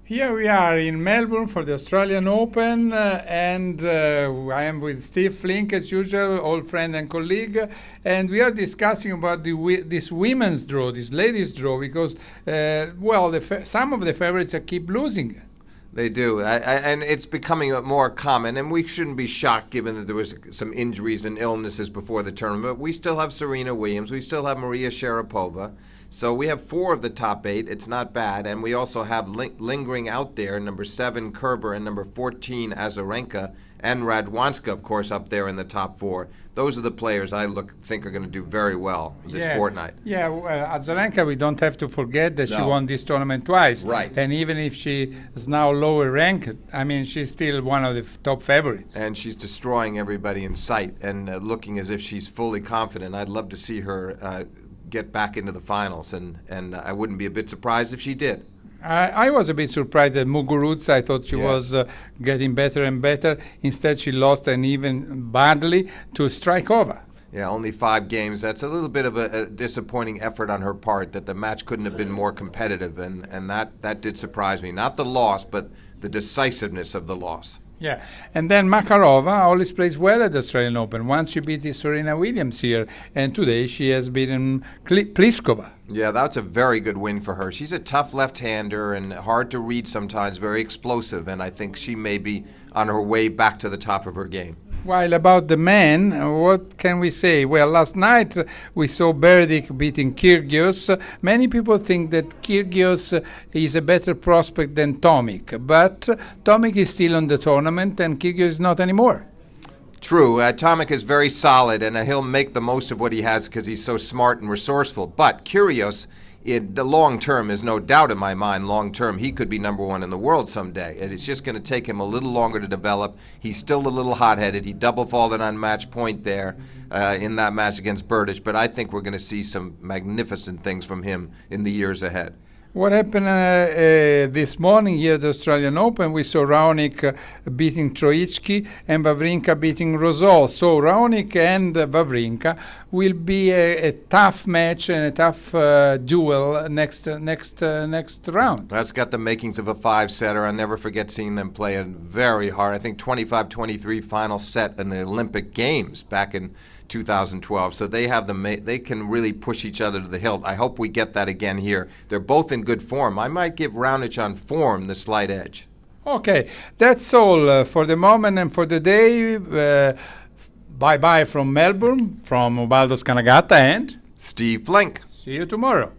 Here we are in Melbourne for the Australian Open, and I am with Steve Flink as usual, old friend and colleague, and we are discussing about this women's draw, this ladies' draw, because some of the favorites keep losing. They do, and it's becoming more common, and we shouldn't be shocked given that there was some injuries and illnesses before the tournament. We still have Serena Williams, we still have Maria Sharapova, so we have 4 of the top 8. It's not bad, and we also have lingering out there number 7 Kerber and number 14 Azarenka, and Radwanska, of course, up there in the top 4. Those are the players I think are going to do very well this fortnight. Yeah, Azarenka, we don't have to forget that she won this tournament twice. Right. And even if she is now lower ranked, I mean, she's still one of the top favorites. And she's destroying everybody in sight and looking as if she's fully confident. I'd love to see her get back into the finals, and I wouldn't be a bit surprised if she did. I was a bit surprised at Muguruza. I thought she was getting better and better. Instead, she lost, and even badly, to Strikova. Yeah, only 5 games. That's a little bit of a disappointing effort on her part, that the match couldn't have been more competitive, and that did surprise me. Not the loss, but the decisiveness of the loss. Yeah, and then Makarova always plays well at the Australian Open. Once she beat Serena Williams here, and today she has beaten Pliskova. Yeah, that's a very good win for her. She's a tough left-hander and hard to read sometimes, very explosive, and I think she may be on her way back to the top of her game. While about the men, what can we say? Well, last night we saw Berdik beating Kyrgios. Many people think that Kyrgios is a better prospect than Tomic, but Tomic is still on the tournament and Kyrgios is not anymore. True, Tomic is very solid, and he'll make the most of what he has because he's so smart and resourceful. But Kyrgios, in the long term, is no doubt in my mind, long term, he could be number 1 in the world someday. And it's just going to take him a little longer to develop. He's still a little hot-headed. He double-faulted on match point there in that match against Berdych. But I think we're going to see some magnificent things from him in the years ahead. What happened this morning here at the Australian Open? We saw Raonic beating Troicki and Wawrinka beating Rosol. So Raonic and Wawrinka will be a tough match and a tough duel next round. That's got the makings of a 5-setter. I'll never forget seeing them play it very hard. I think 25-23 final set in the Olympic Games back in 2012. So they have they can really push each other to the hilt. I hope we get that again here. They're both in good form. I might give Raonic on form the slight edge. Okay, that's all for the moment and for the day. Bye-bye from Melbourne, from Ubaldo, Scanagatta, and Steve Flink. See you tomorrow.